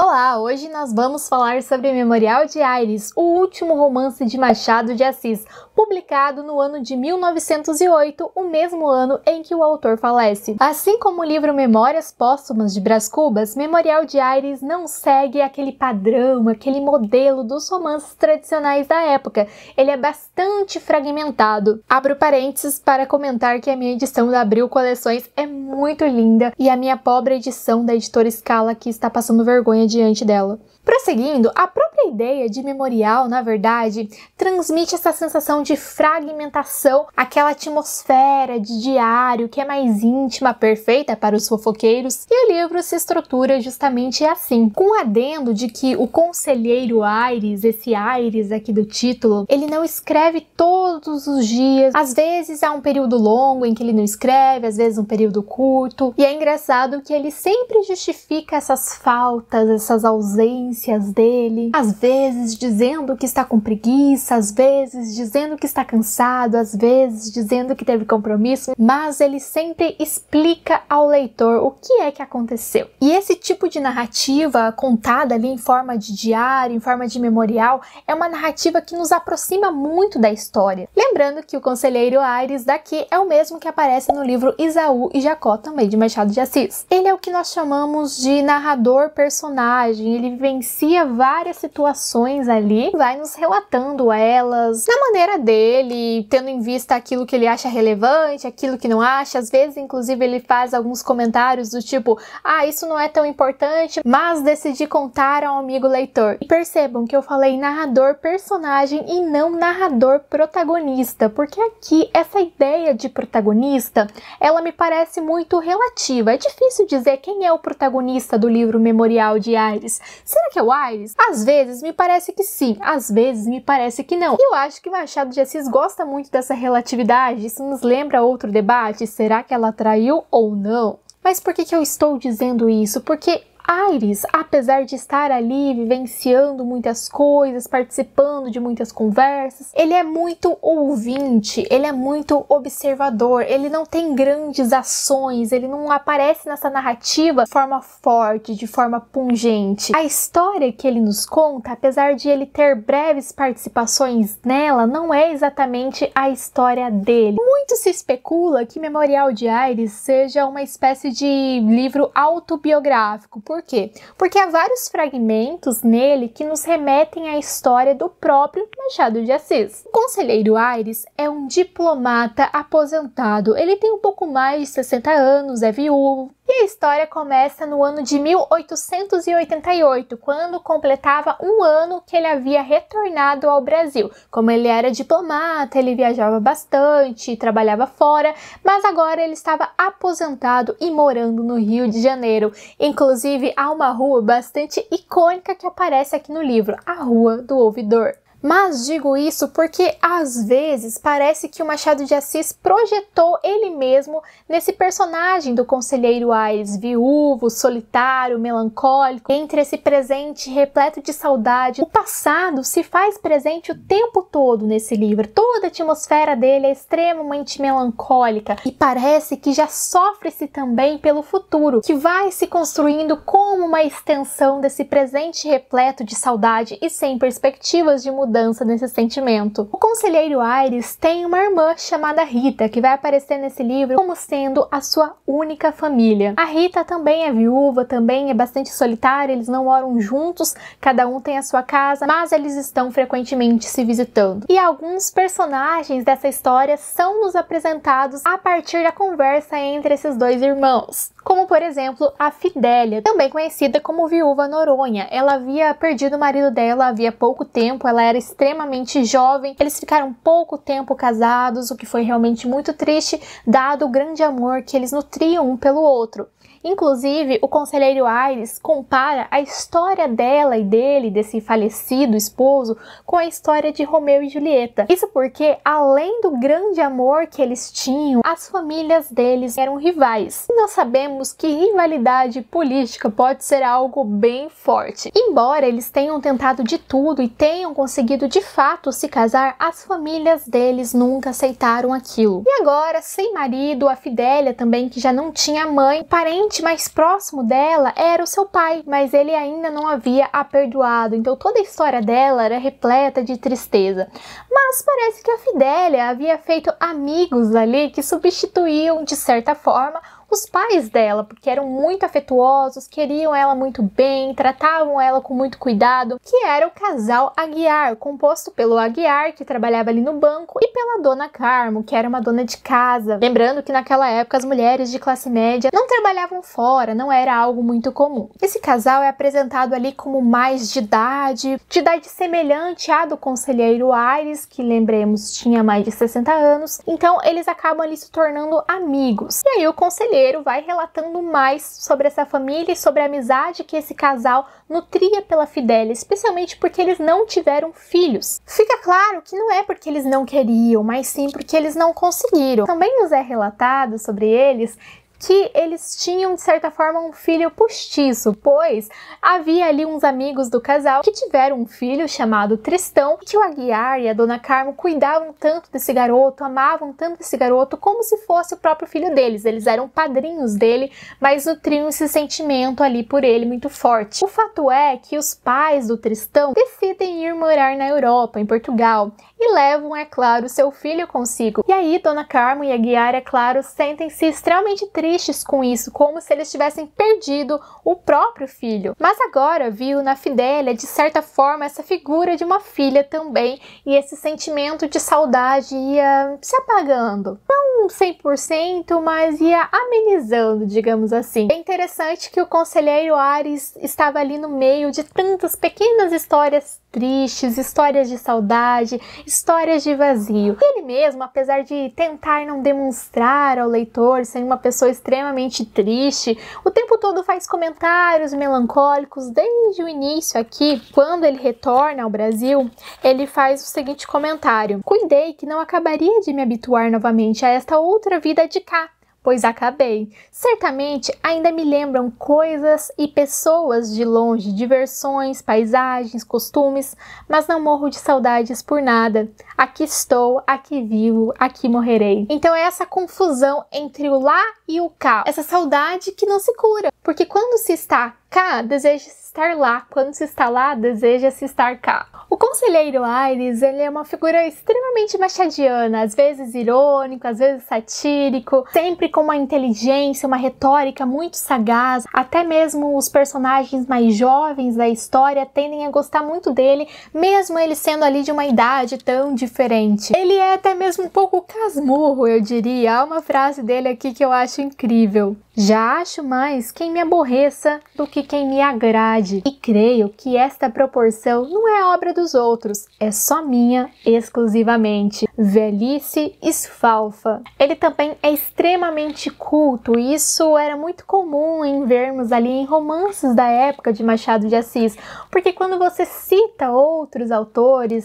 Olá, hoje nós vamos falar sobre Memorial de Aires, o último romance de Machado de Assis, publicado no ano de 1908, o mesmo ano em que o autor falece. Assim como o livro Memórias Póstumas de Brás Cubas, Memorial de Aires não segue aquele padrão, aquele modelo dos romances tradicionais da época. Ele é bastante fragmentado. Abro parênteses para comentar que a minha edição da Abril Coleções é muito linda e a minha pobre edição da editora Scala que está passando vergonha diante dela. Prosseguindo, a própria ideia de memorial, na verdade, transmite essa sensação de fragmentação, aquela atmosfera de diário que é mais íntima, perfeita para os fofoqueiros, e o livro se estrutura justamente assim, com o adendo de que o conselheiro Aires, esse Aires aqui do título, ele não escreve todos os dias, às vezes há um período longo em que ele não escreve, às vezes um período curto, e é engraçado que ele sempre justifica essas faltas, essas ausências dele, às vezes dizendo que está com preguiça, às vezes dizendo que está cansado, às vezes dizendo que teve compromisso, mas ele sempre explica ao leitor o que é que aconteceu. E esse tipo de narrativa contada ali em forma de diário, em forma de memorial, é uma narrativa que nos aproxima muito da história. Lembrando que o conselheiro Aires daqui é o mesmo que aparece no livro Isaú e Jacó, também de Machado de Assis. Ele é o que nós chamamos de narrador-personagem, ele vivencia várias situações ali, vai nos relatando elas na maneira dele, tendo em vista aquilo que ele acha relevante, aquilo que não acha. Às vezes, inclusive, ele faz alguns comentários do tipo, isso não é tão importante, mas decidi contar ao amigo leitor. E percebam que eu falei narrador-personagem e não narrador-protagonista, porque aqui essa ideia de protagonista, ela me parece muito relativa. É difícil dizer quem é o protagonista do livro Memorial de Aires. Será que é o Aires? Às vezes me parece que sim, às vezes me parece que não. E eu acho que Machado de Assis gosta muito dessa relatividade. Isso nos lembra outro debate, será que ela traiu ou não? Mas por que eu estou dizendo isso? Porque Aires, apesar de estar ali vivenciando muitas coisas, participando de muitas conversas, ele é muito ouvinte, ele é muito observador, ele não tem grandes ações, ele não aparece nessa narrativa de forma forte, de forma pungente. A história que ele nos conta, apesar de ele ter breves participações nela, não é exatamente a história dele. Muito se especula que Memorial de Aires seja uma espécie de livro autobiográfico. Por quê? Porque há vários fragmentos nele que nos remetem à história do próprio Machado de Assis. O conselheiro Aires é um diplomata aposentado. Ele tem um pouco mais de 60 anos, é viúvo. E a história começa no ano de 1888, quando completava um ano que ele havia retornado ao Brasil. Como ele era diplomata, ele viajava bastante, trabalhava fora, mas agora ele estava aposentado e morando no Rio de Janeiro. Inclusive, há uma rua bastante icônica que aparece aqui no livro, a Rua do Ouvidor. Mas digo isso porque às vezes parece que o Machado de Assis projetou ele mesmo nesse personagem do conselheiro Aires, viúvo, solitário, melancólico, entre esse presente repleto de saudade. O passado se faz presente o tempo todo nesse livro, toda a atmosfera dele é extremamente melancólica e parece que já sofre-se também pelo futuro, que vai se construindo como uma extensão desse presente repleto de saudade e sem perspectivas de mudança nesse sentimento. O conselheiro Aires tem uma irmã chamada Rita, que vai aparecer nesse livro como sendo a sua única família. A Rita também é viúva, também é bastante solitária, eles não moram juntos, cada um tem a sua casa, mas eles estão frequentemente se visitando. E alguns personagens dessa história são nos apresentados a partir da conversa entre esses dois irmãos. Como, por exemplo, a Fidélia, também conhecida como Viúva Noronha. Ela havia perdido o marido dela havia pouco tempo, ela era extremamente jovem, eles ficaram pouco tempo casados, o que foi realmente muito triste, dado o grande amor que eles nutriam um pelo outro. Inclusive, o conselheiro Aires compara a história dela e dele, desse falecido esposo, com a história de Romeu e Julieta. Isso porque, além do grande amor que eles tinham, as famílias deles eram rivais. E nós sabemos que rivalidade política pode ser algo bem forte. Embora eles tenham tentado de tudo e tenham conseguido de fato se casar, as famílias deles nunca aceitaram aquilo. E agora, sem marido, a Fidélia também, que já não tinha mãe, parente parente mais próximo dela era o seu pai, mas ele ainda não havia a perdoado, então toda a história dela era repleta de tristeza. Mas parece que a Fidélia havia feito amigos ali que substituíam, de certa forma, os pais dela, porque eram muito afetuosos, queriam ela muito bem, tratavam ela com muito cuidado, que era o casal Aguiar, composto pelo Aguiar, que trabalhava ali no banco, e pela Dona Carmo, que era uma dona de casa. Lembrando que naquela época as mulheres de classe média não trabalhavam fora, não era algo muito comum. Esse casal é apresentado ali como mais de idade semelhante à do conselheiro Aires, que lembremos tinha mais de 60 anos, então eles acabam ali se tornando amigos. E aí o conselheiro vai relatando mais sobre essa família e sobre a amizade que esse casal nutria pela Fidélia, especialmente porque eles não tiveram filhos. Fica claro que não é porque eles não queriam, mas sim porque eles não conseguiram. Também nos é relatado sobre eles que eles tinham, de certa forma, um filho postiço, pois havia ali uns amigos do casal que tiveram um filho chamado Tristão, que o Aguiar e a Dona Carmo cuidavam tanto desse garoto, amavam tanto esse garoto, como se fosse o próprio filho deles. Eles eram padrinhos dele, mas nutriam esse sentimento ali por ele muito forte. O fato é que os pais do Tristão decidem ir morar na Europa, em Portugal, e levam, é claro, seu filho consigo. E aí, Dona Carmo e Aguiar, é claro, sentem-se extremamente tristes com isso, como se eles tivessem perdido o próprio filho. Mas agora viu na Fidélia, de certa forma, essa figura de uma filha também, e esse sentimento de saudade ia se apagando. Não 100%, mas ia amenizando, digamos assim. É interessante que o conselheiro Aires estava ali no meio de tantas pequenas histórias tristes, histórias de saudade, histórias de vazio. Ele mesmo, apesar de tentar não demonstrar ao leitor ser uma pessoa extremamente triste, o tempo todo faz comentários melancólicos. Desde o início aqui, quando ele retorna ao Brasil, ele faz o seguinte comentário: "Cuidei que não acabaria de me habituar novamente a esta outra vida de cá, pois acabei. Certamente ainda me lembram coisas e pessoas de longe, diversões, paisagens, costumes, mas não morro de saudades por nada. Aqui estou, aqui vivo, aqui morrerei." Então é essa confusão entre o lá e o cá, essa saudade que não se cura, porque quando se está cá, deseja-se estar lá, quando se está lá, deseja-se estar cá. O conselheiro Aires, ele é uma figura extremamente machadiana, às vezes irônico, às vezes satírico, sempre com uma inteligência, uma retórica muito sagaz. Até mesmo os personagens mais jovens da história tendem a gostar muito dele, mesmo ele sendo ali de uma idade tão diferente. Ele é até mesmo um pouco casmurro, eu diria. Há uma frase dele aqui que eu acho incrível: "Já acho mais quem me aborreça do que quem me agrade, e creio que esta proporção não é obra dos outros, é só minha exclusivamente. Velhice esfalfa." Ele também é extremamente culto, e isso era muito comum em vermos ali em romances da época de Machado de Assis, porque quando você cita outros autores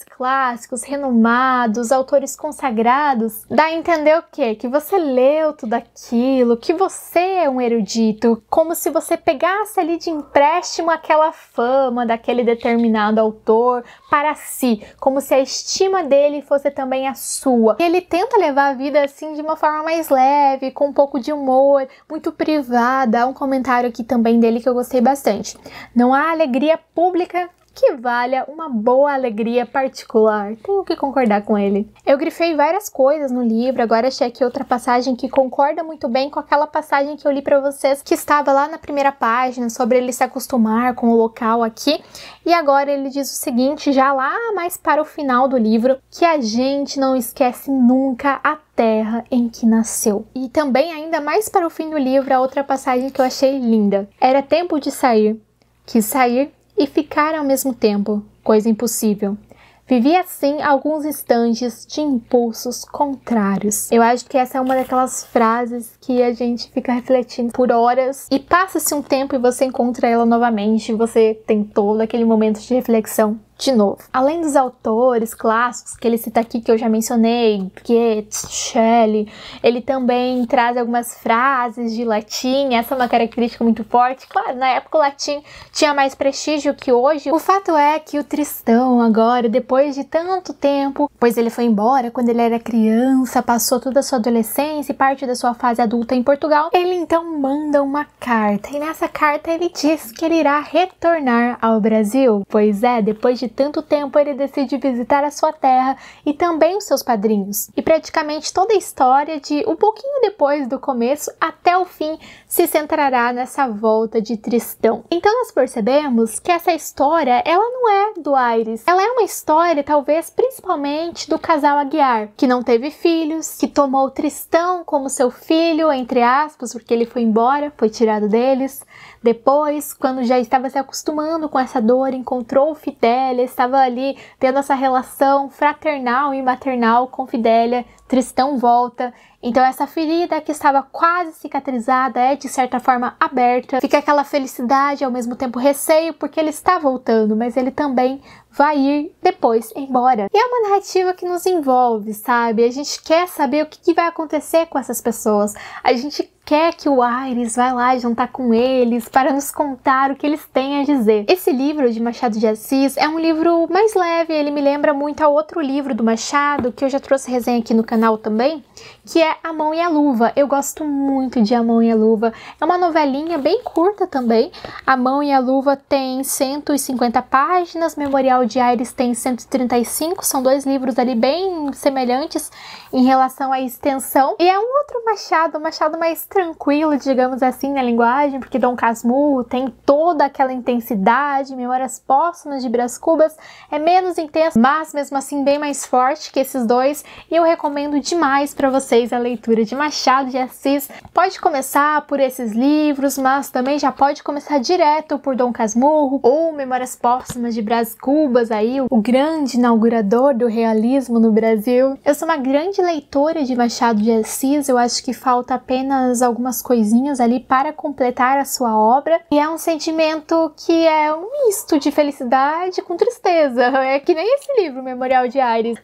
clássicos, renomados, autores consagrados, dá a entender o quê? Que você leu tudo aquilo, que você é um erudito, como se você pegasse ali de empréstimo aquela fama daquele determinado autor para si, como se a estima dele fosse também a sua. E ele tenta levar a vida assim de uma forma mais leve, com um pouco de humor, muito privada. Há um comentário aqui também dele que eu gostei bastante: "Não há alegria pública que valha uma boa alegria particular." Tenho que concordar com ele. Eu grifei várias coisas no livro, agora achei aqui outra passagem que concorda muito bem com aquela passagem que eu li pra vocês, que estava lá na primeira página, sobre ele se acostumar com o local aqui. E agora ele diz o seguinte, já lá mais para o final do livro, que a gente não esquece nunca a terra em que nasceu. E também, ainda mais para o fim do livro, a outra passagem que eu achei linda: "Era tempo de sair, quis sair e ficar ao mesmo tempo, coisa impossível. Vivi assim alguns instantes de impulsos contrários." Eu acho que essa é uma daquelas frases que a gente fica refletindo por horas e passa-se um tempo e você encontra ela novamente, você tem todo aquele momento de reflexão. de novo. Além dos autores clássicos que ele cita aqui, que eu já mencionei, Goethe, Shelley, ele também traz algumas frases de latim. Essa é uma característica muito forte. Claro, na época o latim tinha mais prestígio que hoje. O fato é que o Tristão agora, depois de tanto tempo, pois ele foi embora quando ele era criança, passou toda a sua adolescência e parte da sua fase adulta em Portugal, ele então manda uma carta. E nessa carta ele diz que ele irá retornar ao Brasil. Pois é, depois de tanto tempo ele decide visitar a sua terra e também os seus padrinhos. E praticamente toda a história, de um pouquinho depois do começo até o fim, se centrará nessa volta de Tristão. Então nós percebemos que essa história, ela não é do Aires. Ela é uma história, talvez, principalmente do casal Aguiar, que não teve filhos, que tomou Tristão como seu filho, entre aspas, porque ele foi embora, foi tirado deles. Depois, quando já estava se acostumando com essa dor, encontrou Fidélia, estava ali tendo essa relação fraternal e maternal com Fidélia. Tristão volta, então essa ferida que estava quase cicatrizada é de certa forma aberta, fica aquela felicidade, ao mesmo tempo receio, porque ele está voltando, mas ele também vai ir depois embora. E é uma narrativa que nos envolve, sabe? A gente quer saber o que vai acontecer com essas pessoas, a gente quer que o Aires vá lá juntar com eles para nos contar o que eles têm a dizer. Esse livro de Machado de Assis é um livro mais leve, ele me lembra muito a outro livro do Machado, que eu já trouxe resenha aqui no canal também, que é A Mão e a Luva. Eu gosto muito de A Mão e a Luva. É uma novelinha bem curta também. A Mão e a Luva tem 150 páginas, Memorial de Aires tem 135, são dois livros ali bem semelhantes em relação à extensão. E é um outro Machado, um Machado mais tranquilo, digamos assim, na linguagem, porque Dom Casmurro tem toda aquela intensidade, Memórias Póstumas de Brás Cubas é menos intenso, mas mesmo assim bem mais forte que esses dois, e eu recomendo demais para vocês a leitura de Machado de Assis. Pode começar por esses livros, mas também já pode começar direto por Dom Casmurro ou Memórias Póstumas de Brás Cubas, aí o grande inaugurador do realismo no Brasil. Eu sou uma grande leitora de Machado de Assis, eu acho que falta apenas algumas coisinhas ali para completar a sua obra, e é um sentimento que é um misto de felicidade com tristeza, é que nem esse livro, Memorial de Aires,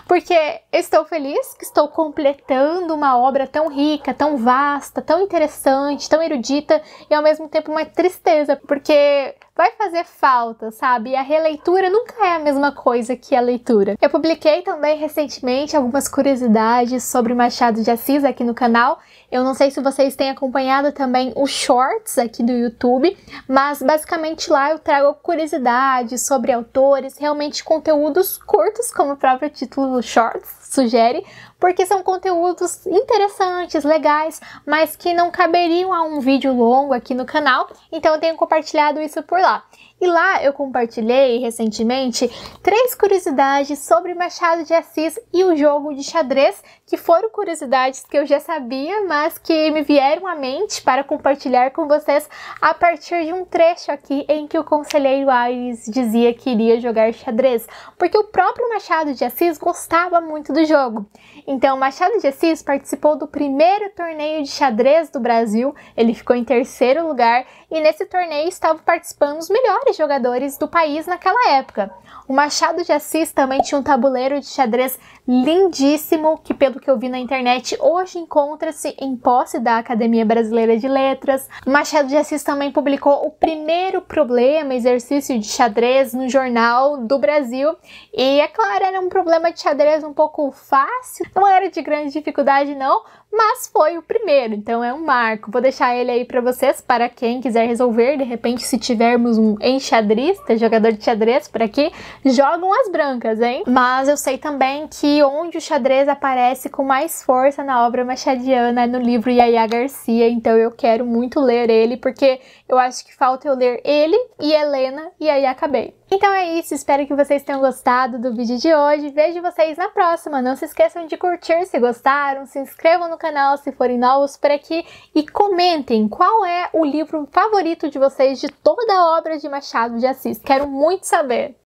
porque eu estou feliz que estou completando uma obra tão rica, tão vasta, tão interessante, tão erudita, e ao mesmo tempo uma tristeza, porque vai fazer falta, sabe? E a releitura nunca é a mesma coisa que a leitura. Eu publiquei também recentemente algumas curiosidades sobre Machado de Assis aqui no canal. Eu não sei se vocês têm acompanhado também os shorts aqui do YouTube, mas basicamente lá eu trago curiosidades sobre autores, realmente conteúdos curtos, como o próprio título do shorts sugere, porque são conteúdos interessantes, legais, mas que não caberiam a um vídeo longo aqui no canal, então eu tenho compartilhado isso por lá. E lá eu compartilhei recentemente 3 curiosidades sobre Machado de Assis e o jogo de xadrez, que foram curiosidades que eu já sabia, mas que me vieram à mente para compartilhar com vocês a partir de um trecho aqui em que o conselheiro Aires dizia que iria jogar xadrez, porque o próprio Machado de Assis gostava muito do jogo. Então, Machado de Assis participou do primeiro torneio de xadrez do Brasil, ele ficou em 3º lugar, e nesse torneio estavam participando os melhores jogadores do país naquela época. O Machado de Assis também tinha um tabuleiro de xadrez lindíssimo, que pelo que eu vi na internet, hoje encontra-se em posse da Academia Brasileira de Letras. O Machado de Assis também publicou o primeiro problema, exercício de xadrez, no Jornal do Brasil. E é claro, era um problema de xadrez um pouco fácil, não era de grande dificuldade não, mas foi o primeiro, então é um marco. Vou deixar ele aí para vocês, para quem quiser resolver. De repente, se tivermos um enxadrista, jogador de xadrez por aqui, jogam as brancas, hein? Mas eu sei também que onde o xadrez aparece com mais força na obra machadiana é no livro Yaya Garcia, então eu quero muito ler ele, porque eu acho que falta eu ler ele e Helena, e aí acabei. Então é isso, espero que vocês tenham gostado do vídeo de hoje, vejo vocês na próxima. Não se esqueçam de curtir se gostaram, se inscrevam no canal se forem novos por aqui e comentem qual é o livro favorito de vocês de toda a obra de Machado de Assis, quero muito saber.